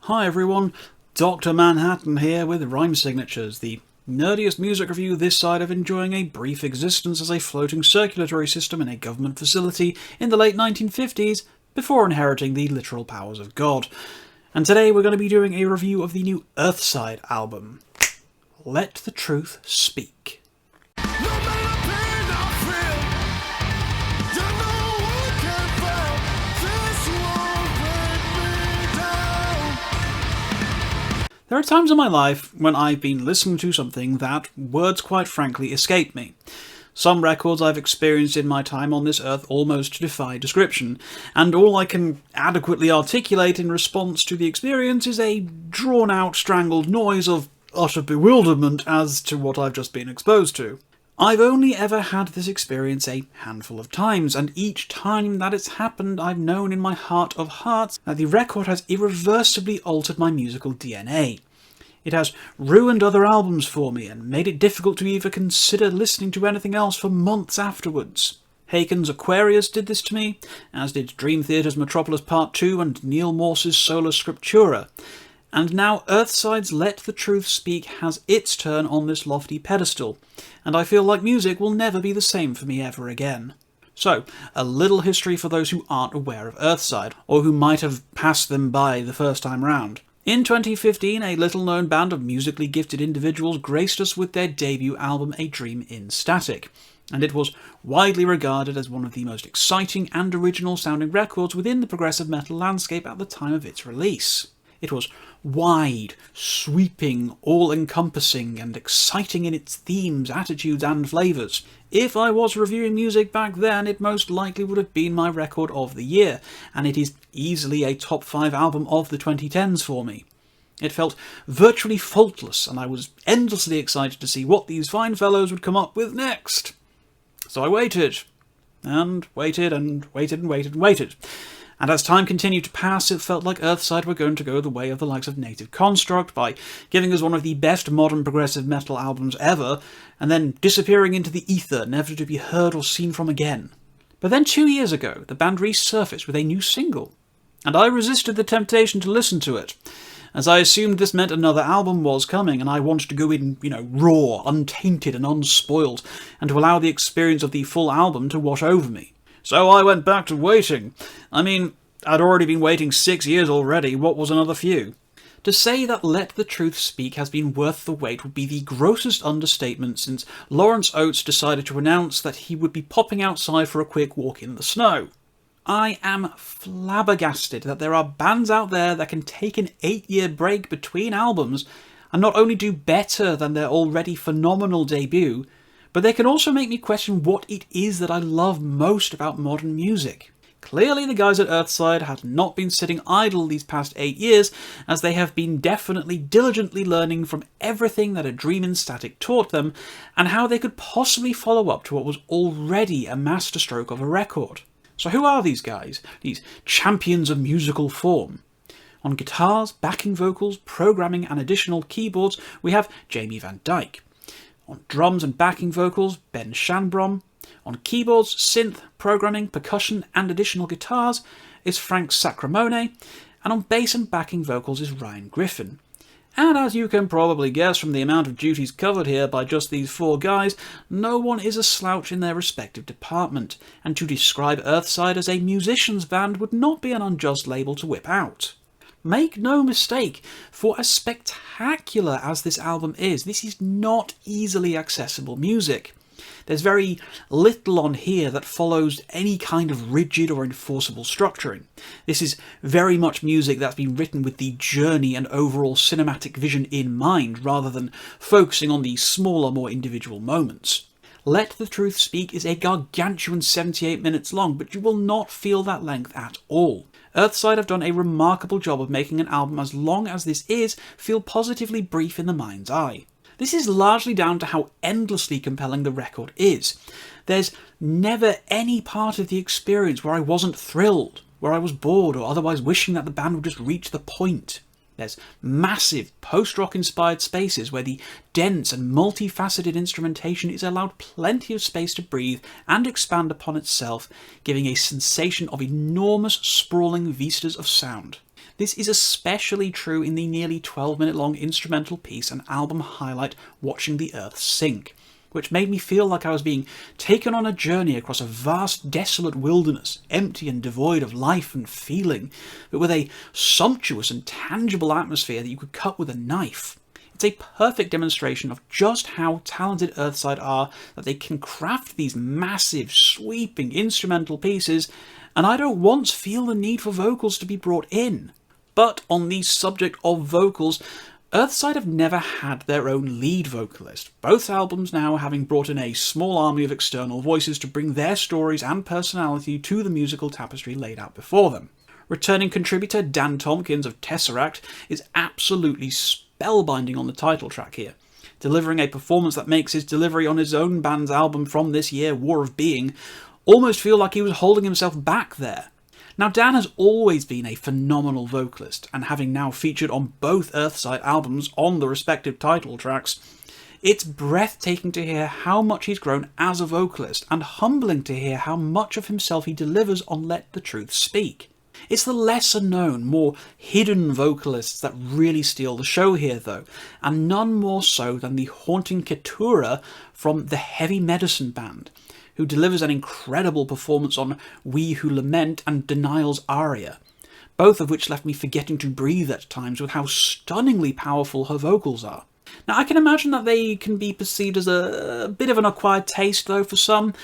Hi everyone, Dr. Manhattan here with Rhyme Signatures, the nerdiest music review this side of enjoying a brief existence as a floating circulatory system in a government facility in the late 1950s before inheriting the literal powers of God. And today we're going to be doing a review of the new Earthside album, Let the Truth Speak. There are times in my life when I've been listening to something that words quite frankly escape me. Some records I've experienced in my time on this earth almost defy description, and all I can adequately articulate in response to the experience is a drawn-out, strangled noise of utter bewilderment as to what I've just been exposed to. I've only ever had this experience a handful of times, and each time that it's happened I've known in my heart of hearts that the record has irreversibly altered my musical DNA. It has ruined other albums for me and made it difficult to even consider listening to anything else for months afterwards. Haken's Aquarius did this to me, as did Dream Theater's Metropolis Part 2 and Neil Morse's Sola Scriptura. And now Earthside's Let the Truth Speak has its turn on this lofty pedestal, and I feel like music will never be the same for me ever again. So, a little history for those who aren't aware of Earthside, or who might have passed them by the first time round. In 2015, a little-known band of musically gifted individuals graced us with their debut album A Dream in Static, and it was widely regarded as one of the most exciting and original-sounding records within the progressive metal landscape at the time of its release. It was wide, sweeping, all-encompassing, and exciting in its themes, attitudes, and flavours. If I was reviewing music back then, it most likely would have been my record of the year, and it is easily a top 5 album of the 2010s for me. It felt virtually faultless, and I was endlessly excited to see what these fine fellows would come up with next. So I waited, and waited, and waited, and waited, and waited. And as time continued to pass, it felt like Earthside were going to go the way of the likes of Native Construct by giving us one of the best modern progressive metal albums ever, and then disappearing into the ether, never to be heard or seen from again. But then 2 years ago, the band resurfaced with a new single, and I resisted the temptation to listen to it, as I assumed this meant another album was coming, and I wanted to go in, raw, untainted and unspoiled, and to allow the experience of the full album to wash over me. So I went back to waiting. I mean, I'd already been waiting 6 years already, what was another few? To say that Let the Truth Speak has been worth the wait would be the grossest understatement since Lawrence Oates decided to announce that he would be popping outside for a quick walk in the snow. I am flabbergasted that there are bands out there that can take an 8-year break between albums and not only do better than their already phenomenal debut, but they can also make me question what it is that I love most about modern music. Clearly the guys at Earthside have not been sitting idle these past 8 years, as they have been definitely diligently learning from everything that A Dream in Static taught them, and how they could possibly follow up to what was already a masterstroke of a record. So who are these guys, these champions of musical form? On guitars, backing vocals, programming and additional keyboards, we have Jamie Van Dyke. On drums and backing vocals, Ben Shanbrom. On keyboards, synth, programming, percussion and additional guitars is Frank Sacramone. And on bass and backing vocals is Ryan Griffin. And as you can probably guess from the amount of duties covered here by just these 4 guys, no one is a slouch in their respective department, and to describe Earthside as a musician's band would not be an unjust label to whip out. Make no mistake, for as spectacular as this album is, this is not easily accessible music. There's very little on here that follows any kind of rigid or enforceable structuring. This is very much music that's been written with the journey and overall cinematic vision in mind, rather than focusing on the smaller, more individual moments. Let the Truth Speak is a gargantuan 78 minutes long, but you will not feel that length at all. Earthside have done a remarkable job of making an album as long as this is feel positively brief in the mind's eye. This is largely down to how endlessly compelling the record is. There's never any part of the experience where I wasn't thrilled, where I was bored or otherwise wishing that the band would just reach the point. There's massive post-rock inspired spaces where the dense and multifaceted instrumentation is allowed plenty of space to breathe and expand upon itself, giving a sensation of enormous sprawling vistas of sound. This is especially true in the nearly 12-minute long instrumental piece and album highlight Watching the Earth Sink, which made me feel like I was being taken on a journey across a vast, desolate wilderness, empty and devoid of life and feeling, but with a sumptuous and tangible atmosphere that you could cut with a knife. It's a perfect demonstration of just how talented Earthside are, that they can craft these massive, sweeping instrumental pieces, and I don't once feel the need for vocals to be brought in. But on the subject of vocals, Earthside have never had their own lead vocalist, both albums now having brought in a small army of external voices to bring their stories and personality to the musical tapestry laid out before them. Returning contributor Dan Tompkins of Tesseract is absolutely spellbinding on the title track here, delivering a performance that makes his delivery on his own band's album from this year, War of Being, almost feel like he was holding himself back there. Now, Dan has always been a phenomenal vocalist, and having now featured on both Earthside albums on the respective title tracks, it's breathtaking to hear how much he's grown as a vocalist, and humbling to hear how much of himself he delivers on Let the Truth Speak. It's the lesser known, more hidden vocalists that really steal the show here though, and none more so than the haunting Keturah from the Heavy Medicine Band, who delivers an incredible performance on We Who Lament and Denial's aria, both of which left me forgetting to breathe at times with how stunningly powerful her vocals are. Now, I can imagine that they can be perceived as a bit of an acquired taste though for some,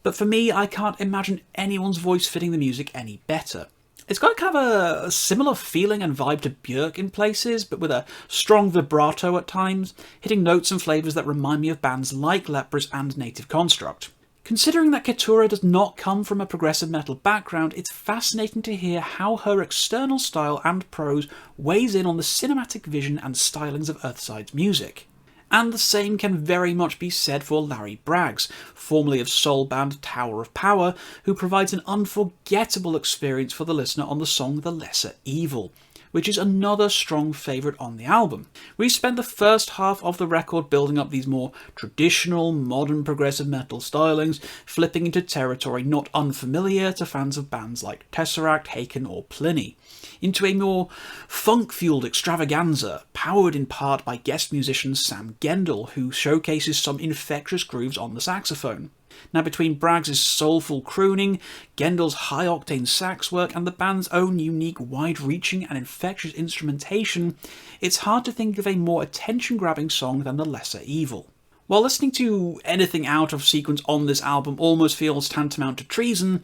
but for me, I can't imagine anyone's voice fitting the music any better. It's got kind of a similar feeling and vibe to Björk in places, but with a strong vibrato at times, hitting notes and flavours that remind me of bands like Leprous and Native Construct. Considering that Keturah does not come from a progressive metal background, it's fascinating to hear how her external style and prose weighs in on the cinematic vision and stylings of Earthside's music. And the same can very much be said for Larry Braggs, formerly of soul band Tower of Power, who provides an unforgettable experience for the listener on the song The Lesser Evil, which is another strong favourite on the album. We spent the first half of the record building up these more traditional, modern progressive metal stylings, flipping into territory not unfamiliar to fans of bands like Tesseract, Haken or Pliny, into a more funk-fueled extravaganza, powered in part by guest musician Sam Gendel, who showcases some infectious grooves on the saxophone. Now, between Braggs' soulful crooning, Gendel's high-octane sax work, and the band's own unique, wide-reaching and infectious instrumentation, it's hard to think of a more attention-grabbing song than The Lesser Evil. While listening to anything out of sequence on this album almost feels tantamount to treason,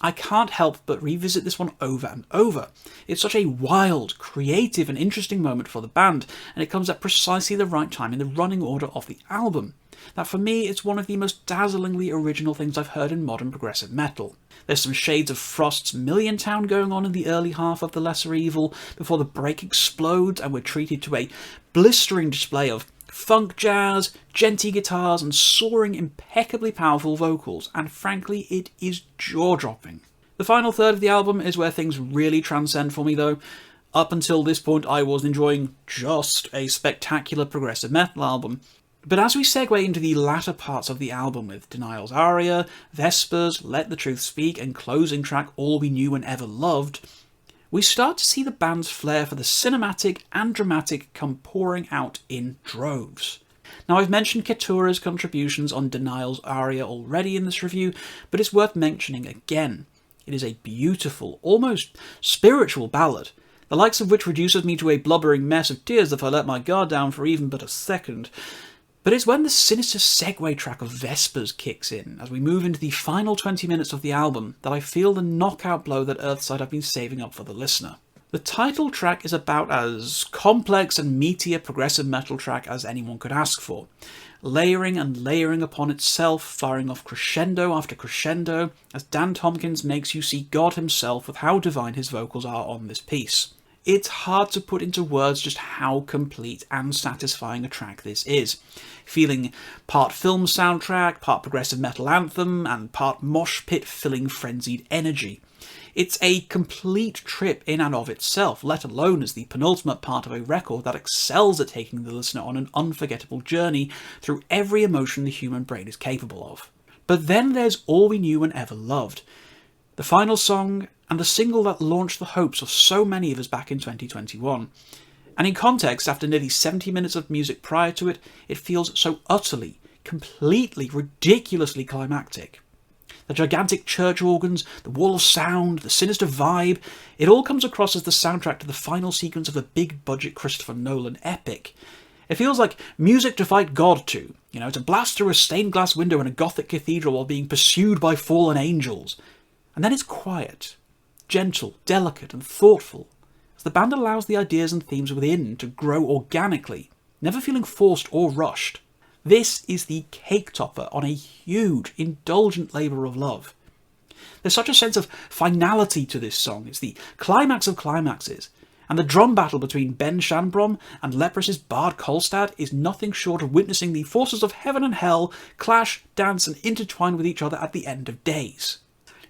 I can't help but revisit this one over and over. It's such a wild, creative and interesting moment for the band, and it comes at precisely the right time in the running order of the album, that for me it's one of the most dazzlingly original things I've heard in modern progressive metal. There's some shades of Frost's Million Town going on in the early half of The Lesser Evil, before the break explodes and we're treated to a blistering display of funk jazz, djenty guitars and soaring, impeccably powerful vocals, and frankly it is jaw-dropping. The final third of the album is where things really transcend for me though. Up until this point I was enjoying just a spectacular progressive metal album, but as we segue into the latter parts of the album with Denial's aria, Vespers, Let the Truth Speak and closing track All We Knew and Ever Loved, we start to see the band's flair for the cinematic and dramatic come pouring out in droves. Now, I've mentioned Keturah's contributions on Denial's aria already in this review, but it's worth mentioning again. It is a beautiful, almost spiritual ballad, the likes of which reduces me to a blubbering mess of tears if I let my guard down for even but a second. But it's when the sinister segue track of Vespers kicks in, as we move into the final 20 minutes of the album, that I feel the knockout blow that Earthside have been saving up for the listener. The title track is about as complex and meaty a progressive metal track as anyone could ask for, layering and layering upon itself, firing off crescendo after crescendo, as Dan Tompkins makes you see God himself with how divine his vocals are on this piece. It's hard to put into words just how complete and satisfying a track this is, feeling part film soundtrack, part progressive metal anthem, and part mosh pit filling frenzied energy. It's a complete trip in and of itself, let alone as the penultimate part of a record that excels at taking the listener on an unforgettable journey through every emotion the human brain is capable of. But then there's All We Knew and Ever Loved, The final song, and the single that launched the hopes of so many of us back in 2021. And in context, after nearly 70 minutes of music prior to it, it feels so utterly, completely, ridiculously climactic. The gigantic church organs, the wall of sound, the sinister vibe, it all comes across as the soundtrack to the final sequence of a big-budget Christopher Nolan epic. It feels like music to fight God to, to blast through a stained glass window in a Gothic cathedral while being pursued by fallen angels. And then it's quiet, gentle, delicate and thoughtful, as the band allows the ideas and themes within to grow organically, never feeling forced or rushed. This is the cake topper on a huge, indulgent labour of love. There's such a sense of finality to this song. It's the climax of climaxes, and the drum battle between Ben Shanbrom and Leprous' Bard Kolstad is nothing short of witnessing the forces of heaven and hell clash, dance and intertwine with each other at the end of days.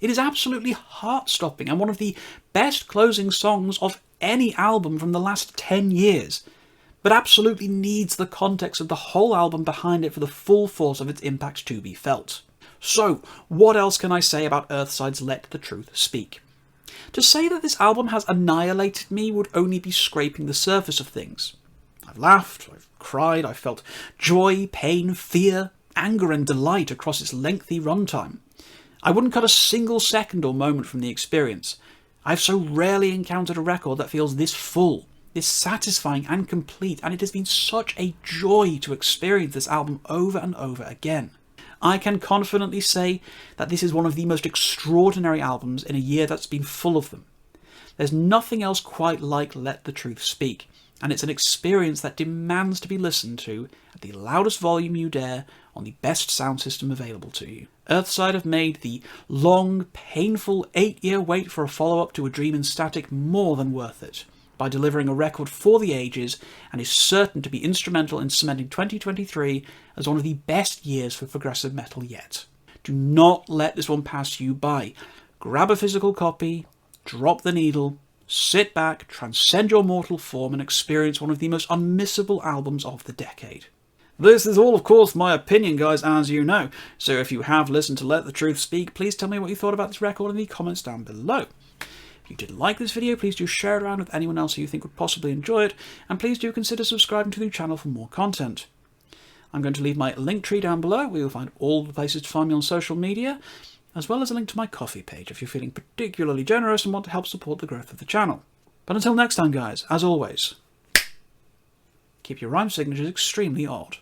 It is absolutely heart-stopping and one of the best closing songs of any album from the last 10 years, but absolutely needs the context of the whole album behind it for the full force of its impact to be felt. So, what else can I say about Earthside's Let the Truth Speak? To say that this album has annihilated me would only be scraping the surface of things. I've laughed, I've cried, I've felt joy, pain, fear, anger and delight across its lengthy runtime. I wouldn't cut a single second or moment from the experience. I've so rarely encountered a record that feels this full, this satisfying and complete, and it has been such a joy to experience this album over and over again. I can confidently say that this is one of the most extraordinary albums in a year that's been full of them. There's nothing else quite like Let the Truth Speak, and it's an experience that demands to be listened to at the loudest volume you dare on the best sound system available to you. Earthside have made the long, painful 8-year wait for a follow-up to A Dream in Static more than worth it, by delivering a record for the ages, and is certain to be instrumental in cementing 2023 as one of the best years for progressive metal yet. Do not let this one pass you by. Grab a physical copy, drop the needle, sit back, transcend your mortal form and experience one of the most unmissable albums of the decade. This is all, of course, my opinion, guys, as you know, so if you have listened to Let the Truth Speak, please tell me what you thought about this record in the comments down below. If you did like this video, please do share it around with anyone else who you think would possibly enjoy it, and please do consider subscribing to the channel for more content. I'm going to leave my link tree down below, where you'll find all the places to find me on social media, as well as a link to my Ko-fi page if you're feeling particularly generous and want to help support the growth of the channel. But until next time, guys, as always, keep your rhyme signatures extremely odd.